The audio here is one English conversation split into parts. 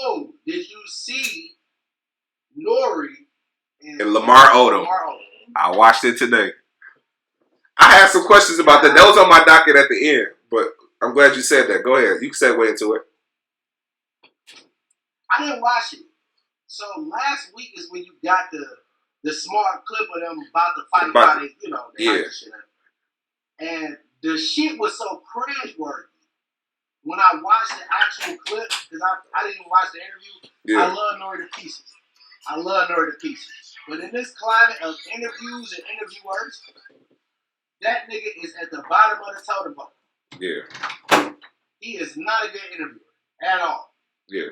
Oh, did you see Nori and Lamar Odom? I watched it today. I had some questions about that. That was on my docket at the end, but I'm glad you said that. Go ahead. You can segue into it. I didn't watch it. So last week is when you got the smart clip of them about to fight how they, hype the shit up. And the shit was so cringe-worthy. When I watched the actual clip, because I didn't even watch the interview, I love Nori to pieces. But in this climate of interviews and interviewers, that nigga is at the bottom of the totem pole. Yeah. He is not a good interviewer at all. Yeah.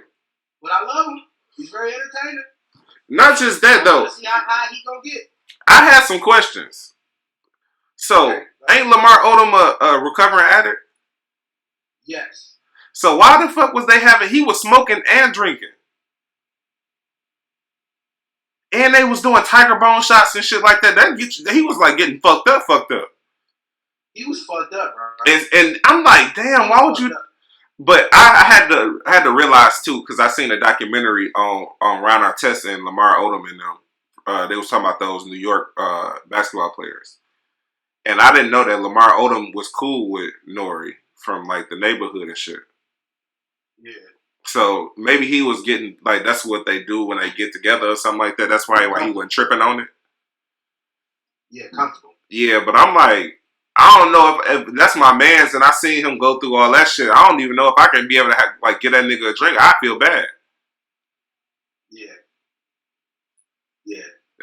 But I love him. He's very entertaining. Not just that, though. See how high he gonna get. I had some questions. So, ain't Lamar Odom a recovering addict? Yes. So why the fuck was they having... He was smoking and drinking. And they was doing tiger bone shots and shit like that. He was like getting fucked up. He was fucked up, bro. And I'm like, damn, why would you... But I had to realize too, because I seen a documentary on Ron Artest and Lamar Odom and them. They was talking about those New York basketball players, and I didn't know that Lamar Odom was cool with Nori from like the neighborhood and shit. Yeah. So maybe he was getting like that's what they do when they get together or something like that. That's why he wasn't tripping on it. Yeah, comfortable. Yeah, but I'm like. I don't know if that's my man's, and I seen him go through all that shit. I don't even know if I can be able to get that nigga a drink. I feel bad. Yeah.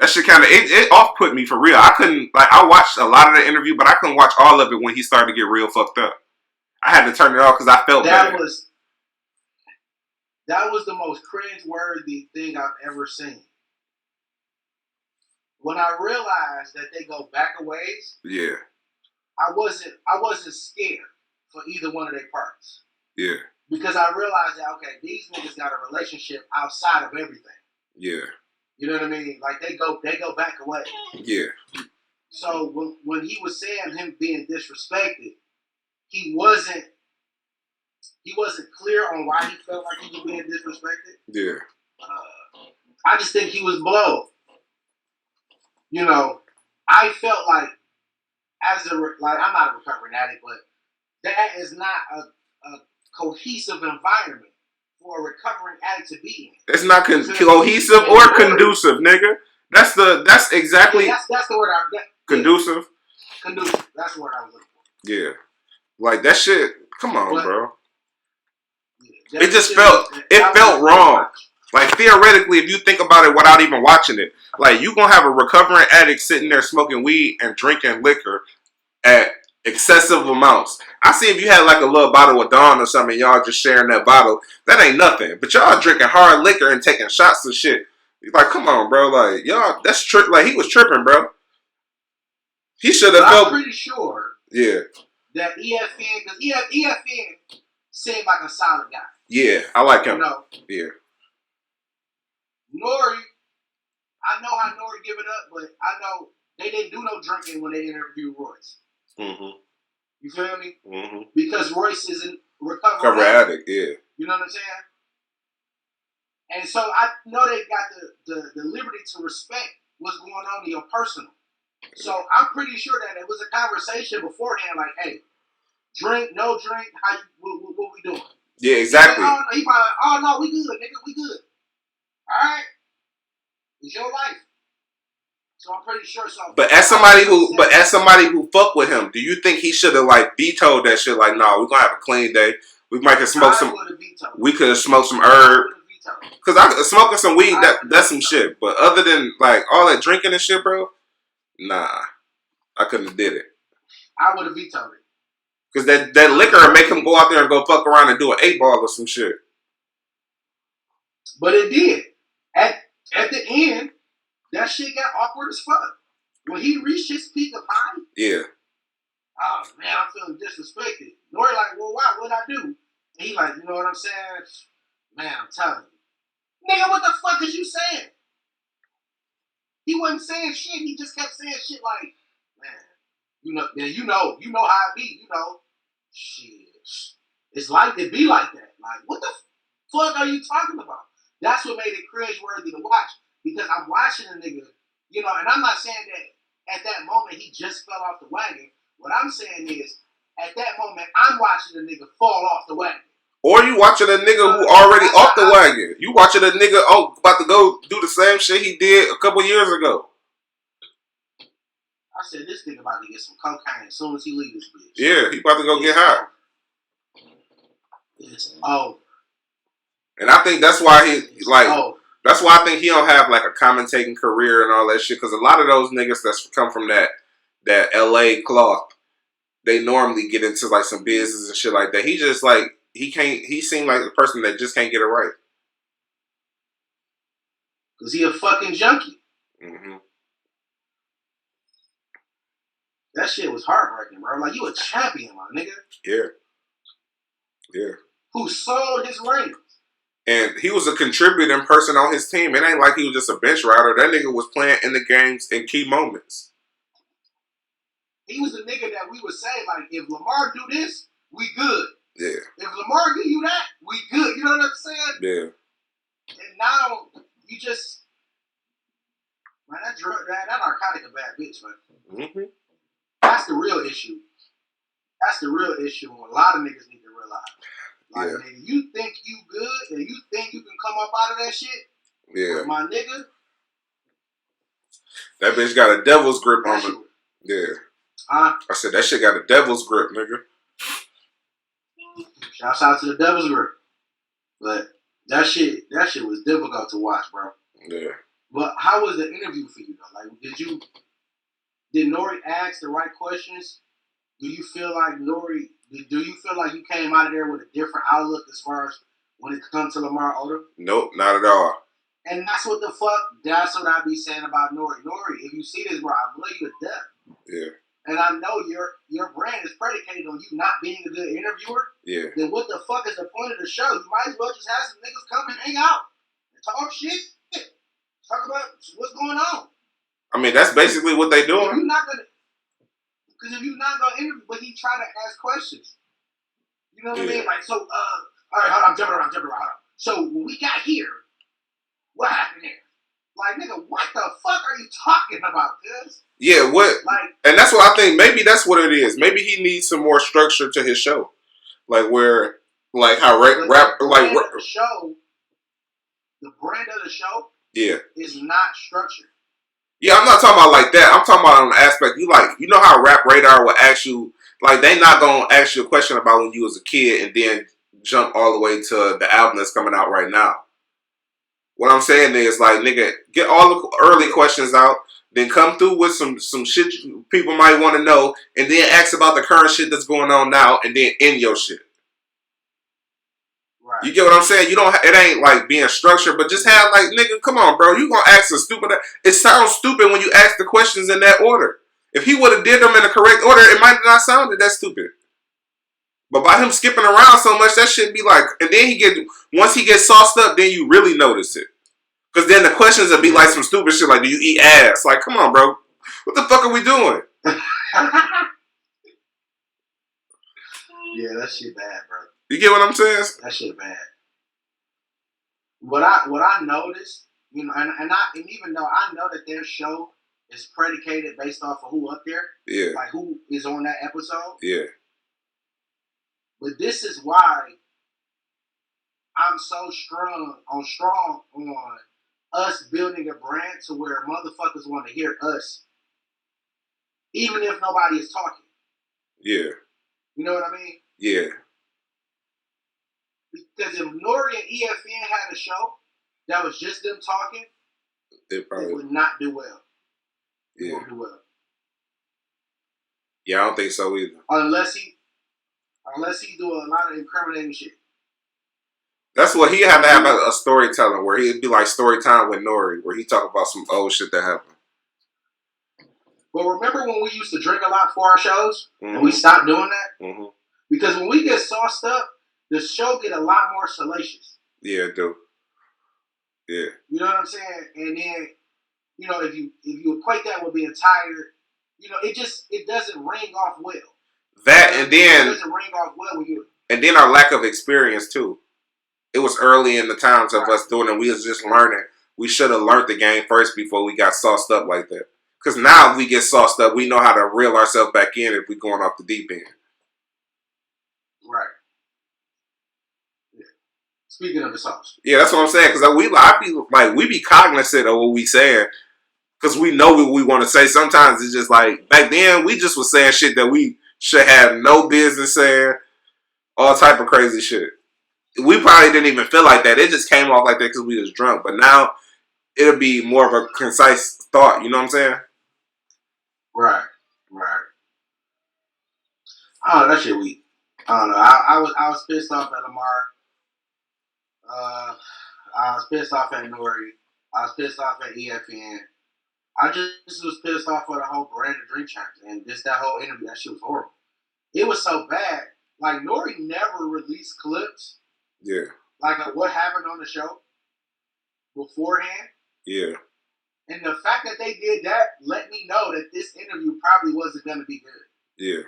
That shit kind of it off put me for real. I couldn't I watched a lot of the interview, but I couldn't watch all of it when he started to get real fucked up. I had to turn it off because I felt bad. That was the most cringe-worthy thing I've ever seen. When I realized that they go back a ways. Yeah. I wasn't scared for either one of their parts. Yeah. Because I realized that these niggas got a relationship outside of everything. Yeah. You know what I mean? Like they go back away. Yeah. So when he was saying him being disrespected, he wasn't clear on why he felt like he was being disrespected. Yeah. I just think he was blown. I felt like I'm not a recovering addict, but that is not a cohesive environment for a recovering addict to be in. It's not cohesive or conducive, nigga. That's exactly. Yeah, that's the word. Conducive. Conducive. That's the word I was looking for. Yeah, like that shit. Come on, bro. Yeah, it just felt wrong. Like theoretically, if you think about it without even watching it, like you gonna have a recovering addict sitting there smoking weed and drinking liquor at excessive amounts. I see if you had like a little bottle of Dawn or something, y'all just sharing that bottle, that ain't nothing. But y'all drinking hard liquor and taking shots of shit. Like, come on, bro. Like, y'all, that's trip. Like, he was tripping, bro. He should have felt. I'm pretty sure. Yeah. That EFN, because EFN seemed like a solid guy. Yeah, I like him. Yeah. Nori, I know how Nori give it up, but I know they didn't do no drinking when they interviewed Royce. Mm-hmm. You feel me? Mm-hmm. Because Royce is a recovery addict. Yeah. You know what I'm saying? And so I know they got the liberty to respect what's going on in your personal. So I'm pretty sure that it was a conversation beforehand, like, hey, drink, no drink, what we doing? Yeah, exactly. He probably, oh no, we good, nigga, we good. All right, it's your life. So I'm pretty sure. So, but as somebody who fuck with him, do you think he should have like vetoed that shit? Like, no, we're gonna have a clean day. We might could smoke some. We could have smoked some herb. Cause smoking some weed, that's some shit. But other than like all that drinking and shit, bro, nah, I couldn't have did it. I would have vetoed it. Cause that liquor would make him go out there and go fuck around and do an 8-ball or some shit. But it did. At the end, that shit got awkward as fuck. When he reached his peak of high. Yeah. Oh man, I'm feeling disrespected. Nori like, well, why? What'd I do? And he like, you know what I'm saying? Man, I'm telling you. Nigga, what the fuck is you saying? He wasn't saying shit. He just kept saying shit like, man, you know how I be, Shit. It's like it be like that. Like, what the Fuck are you talking about? That's what made it cringe-worthy to watch. Because I'm watching a nigga, you know, and I'm not saying that at that moment he just fell off the wagon. What I'm saying is, at that moment, I'm watching a nigga fall off the wagon. Or you watching a nigga who already off the wagon. You watching a nigga about to go do the same shit he did a couple years ago. I said, this nigga about to get some cocaine as soon as he leaves this bitch. Yeah, he about to go get high. It's over. And I think that's why that's why I think he don't have like a commentating career and all that shit. Because a lot of those niggas that's come from that LA cloth, they normally get into like some business and shit like that. He just like he seemed like the person that just can't get it right. Cause he a fucking junkie. Mm-hmm. That shit was heartbreaking, bro. Like, you a champion, my nigga. Yeah. Yeah. Who sold his rings. And he was a contributing person on his team. It ain't like he was just a bench rider. That nigga was playing in the games in key moments. He was the nigga that we would say, like, if Lamar do this, we good. Yeah. If Lamar give you that, we good. You know what I'm saying? Yeah. And now, you just... Man, that narcotic a bad bitch, man. Mm-hmm. That's the real issue. That's the real issue. A lot of niggas need to realize. Like, nigga, you think you good and you think you can come up out of that shit? Yeah. But my nigga. That bitch got a devil's grip on it. Yeah. Huh? I said, that shit got a devil's grip, nigga. Shouts out to the devil's grip. But that shit was difficult to watch, bro. Yeah. But how was the interview for you, though? Like, did Nori ask the right questions? Do you feel like you came out of there with a different outlook as far as when it comes to Lamar Odom? Nope, not at all. And that's what I be saying about Nori. Nori, if you see this, bro, I love you to death. Yeah. And I know your brand is predicated on you not being a good interviewer. Yeah. Then what the fuck is the point of the show? You might as well just have some niggas come and hang out and talk shit. Talk about what's going on. I mean, that's basically what they doing. Because if you're not gonna interview, but he try to ask questions. You know what I mean? Like, so, all right, hold on, I'm jumping around. So when we got here, what happened there? Like, nigga, what the fuck are you talking about, cuz? Yeah, what? Like, and that's what I think. Maybe that's what it is. Maybe he needs some more structure to his show, like where, like how the brand of the show, yeah, is not structured. Yeah, I'm not talking about like that. I'm talking about on the aspect you know how Rap Radar will ask you, like they not gonna ask you a question about when you was a kid and then jump all the way to the album that's coming out right now. What I'm saying is, like, nigga, get all the early questions out, then come through with some shit people might want to know, and then ask about the current shit that's going on now, and then end your shit. Right. You get what I'm saying? You don't. It ain't like being structured, but just have like, nigga, come on, bro. You gonna ask a stupid? It sounds stupid when you ask the questions in that order. If he would have did them in the correct order, it might not sounded that stupid. But by him skipping around so much, that shit be like, and then once he gets sauced up, then you really notice it. Because then the questions would be like some stupid shit like, do you eat ass? Like, come on, bro. What the fuck are we doing? Yeah, that shit bad, bro. You get what I'm saying? That shit bad. What I noticed, you know, and even though I know that their show is predicated based off of who up there, yeah, like who is on that episode, yeah. But this is why I'm so strong on us building a brand to where motherfuckers want to hear us, even if nobody is talking. Yeah. You know what I mean? Yeah. Because if Nori and EFN had a show that was just them talking, it would not do well. It won't do well. Yeah, I don't think so either. Unless he do a lot of incriminating shit. That's what he had to have a storytelling where he'd be like story time with Nori, where he talk about some old shit that happened. But remember when we used to drink a lot for our shows, and we stopped doing that? Mm-hmm. Because when we get sauced up, the show get a lot more salacious. Yeah, it do. Yeah. You know what I'm saying? And then, you know, if you equate that with being tired, you know, it doesn't ring off well. That, and then it doesn't ring off well with you. And then our lack of experience too. It was early in the times of us doing it. We was just learning. We should have learned the game first before we got sauced up like that. Because now if we get sauced up, we know how to reel ourselves back in if we're going off the deep end. Right. Yeah. Speaking of the sauce. Yeah, that's what I'm saying. Because we be cognizant of what we saying. Because we know what we want to say. Sometimes it's just like, back then, we just was saying shit that we should have no business saying. All type of crazy shit. We probably didn't even feel like that. It just came off like that because we was drunk. But now, it'll be more of a concise thought. You know what I'm saying? Right. I don't know. That shit weak. I don't know. I was pissed off at Lamar. I was pissed off at Nori. I was pissed off at EFN. I just was pissed off for the whole brand of Drink Champs and just that whole interview. That shit was horrible. It was so bad. Like, Nori never released clips. Yeah. Like what happened on the show beforehand. Yeah. And the fact that they did that let me know that this interview probably wasn't going to be good. Yeah.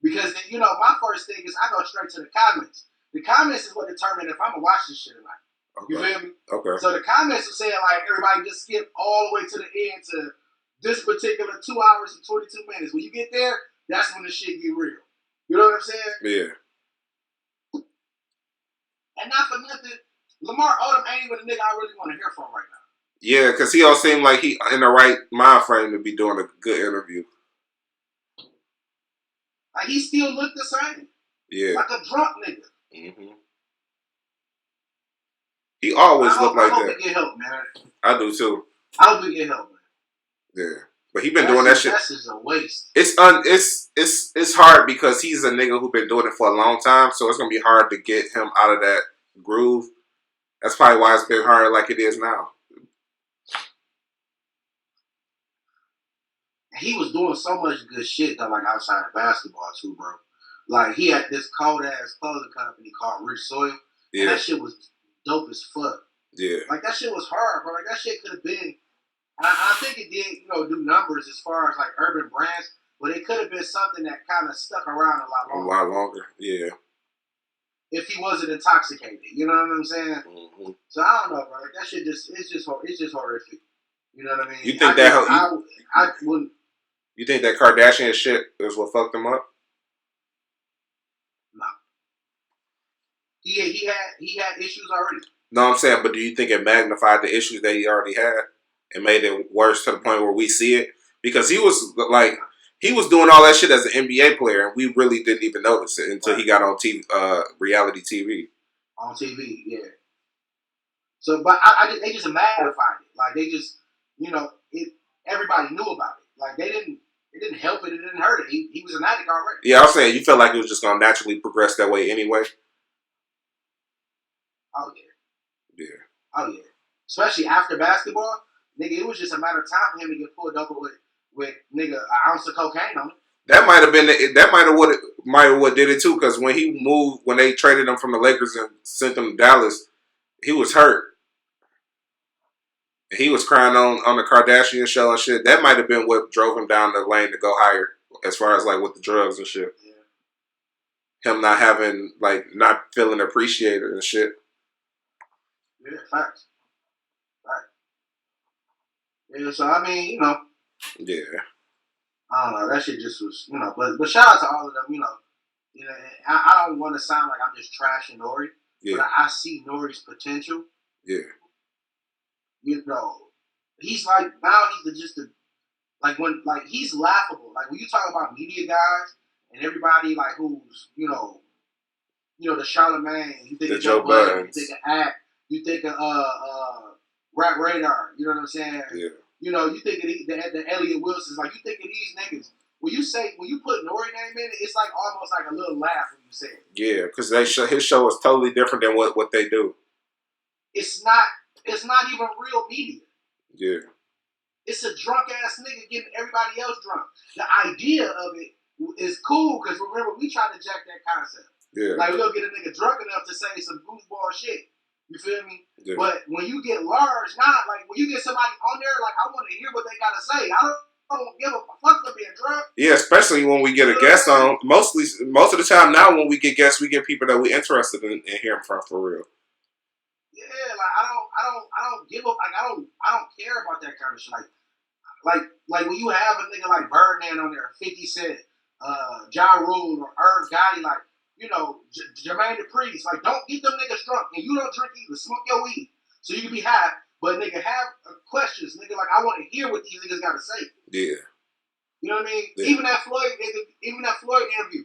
Because, my first thing is I go straight to the comments. The comments is what determine if I'm going to watch this shit or not. Okay. You feel me? Okay. So the comments are saying, like, everybody just skip all the way to the end to this particular 2 hours and 22 minutes. When you get there, that's when the shit get real. You know what I'm saying? Yeah. And not for nothing, Lamar Odom ain't even the nigga I really want to hear from right now. Yeah, because he don't seem like he in the right mind frame to be doing a good interview. Like, he still looked the same. Yeah. Like a drunk nigga. Mm-hmm. He always looked like that. I hope he get help, man. I do too. I hope he get help, man. Yeah. But he been doing that shit. That's just a waste. It's hard because he's a nigga who been doing it for a long time, so it's gonna be hard to get him out of that groove. That's probably why it's been hard like it is now. He was doing so much good shit though, like outside of basketball too, bro. Like, he had this cold ass clothing company called Rich Soil. Yeah. And that shit was dope as fuck. Yeah. Like, that shit was hard, bro. Like, that shit could have been. I think it did, do numbers as far as like urban brands, but it could have been something that kind of stuck around a lot longer. A lot longer, yeah. If he wasn't intoxicated, you know what I'm saying? Mm-hmm. So I don't know, bro. Like, that shit it's just horrific. You know what I mean? You think I wouldn't. You think that Kardashian shit is what fucked him up? No. He had issues already. No, I'm saying, but do you think it magnified the issues that he already had and made it worse to the point where we see it? Because he was doing all that shit as an NBA player, and we really didn't even notice it until he got on TV, reality TV. On TV, yeah. So, but they just magnified it. Like, they just, everybody knew about it. Like, it didn't help it. It didn't hurt it. He was an addict already. Yeah, I was saying, you felt like it was just going to naturally progress that way anyway? Oh, yeah. Yeah. Oh, yeah. Especially after basketball, nigga, it was just a matter of time for him to get pulled over with nigga, an ounce of cocaine on him. That might have been what did it too, because when they traded him from the Lakers and sent him to Dallas, he was hurt. He was crying on the Kardashian show and shit. That might have been what drove him down the lane to go higher, as far as like with the drugs and shit. Yeah. Him not feeling appreciated and shit. Yeah, facts. Right. Yeah, so I mean, Yeah. I don't know. That shit just was, But shout out to all of them. I don't want to sound like I'm just trashing Nori, but I see Nori's potential. Yeah. He's like, now he's he's laughable. Like, when you talk about media guys and everybody like who's the Charlemagne, you think the of Joe Budden, you think of Act, you think of Rap Radar. You know what I'm saying? Yeah. You think of the Elliot Wilsons. Like, you think of these niggas. When you put Nori name in it, it's like almost like a little laugh when you say it. Yeah, because his show is totally different than what they do. It's not even real media. Yeah. It's a drunk ass nigga getting everybody else drunk. The idea of it is cool because remember, we tried to jack that concept. Yeah. Like, we're going to get a nigga drunk enough to say some goofball shit. You feel me? Yeah. But when you get large, when you get somebody on there, like, I want to hear what they got to say. I don't give a fuck for being drunk. Yeah, especially when we get a guest on. Most of the time now when we get guests, we get people that we're interested in hearing from for real. Yeah, like I don't give up. Like I don't care about that kind of shit. Like when you have a nigga like Birdman on there, 50 Cent, Ja Rule, or Irv Gotti, like, you know, Jermaine Dupri, like, don't get them niggas drunk, and you don't drink either. Smoke your weed so you can be high, but nigga, have questions, nigga. Like, I want to hear what these niggas got to say. Yeah. You know what I mean? Yeah. Even that Floyd interview,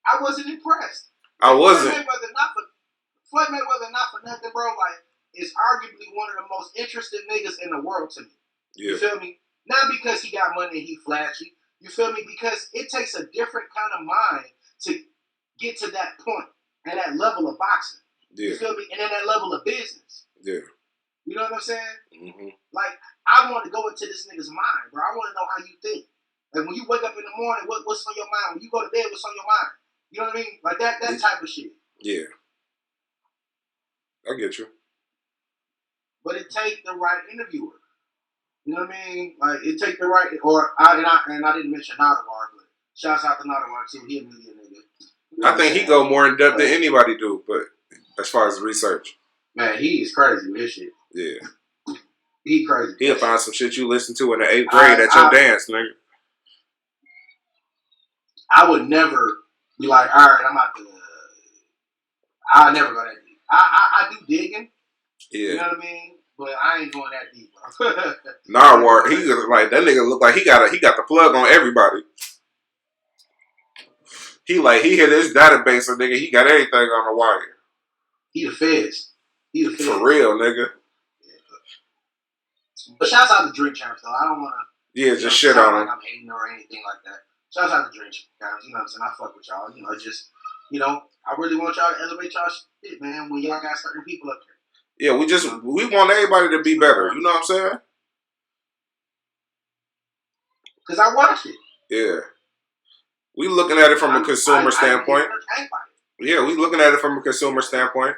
I wasn't impressed. I wasn't. Floyd Mayweather, not for nothing, bro. Like, is arguably one of the most interesting niggas in the world to me. Yeah. You feel me? Not because he got money and he flashy. You feel me? Because it takes a different kind of mind to get to that point and that level of boxing. Yeah. You feel me? And then that level of business. Yeah. You know what I'm saying? Mm-hmm. Like, I want to go into this nigga's mind, bro. I want to know how you think. Like, when you wake up in the morning, what's on your mind? When you go to bed, what's on your mind? You know what I mean? Like, that type of shit. Yeah. I get you. But it takes the right interviewer. You know what I mean? Like, it take the right, and I didn't mention Nardwuar, but shouts out to Nardwuar too. He a media nigga. You know I think he go more in depth than anybody do, but as far as research, man, he is crazy with his shit. Yeah, he crazy. He'll find some shit you listen to in the 8th grade at your dance, nigga. I would never be like, all right, I'm out to. I'll never go that deep. I do digging. Yeah. You know what I mean? But I ain't going that deep, bro. Nardwuar, he like that nigga look like he got the plug on everybody. He hit his database, so nigga, he got everything on the wire. He the feds. For real, nigga. Yeah. But shouts out to Drink Champs though. I don't wanna just shit on him. Like I'm hating or anything like that. Shouts out to Drink Champs, you know what I'm saying? I fuck with y'all. You know, just I really want y'all to elevate y'all shit, man, when y'all got certain people up there. Yeah, we want everybody to be better. You know what I'm saying? Because I watch it. Yeah. We looking at it from a consumer standpoint. Yeah, we looking at it from a consumer standpoint.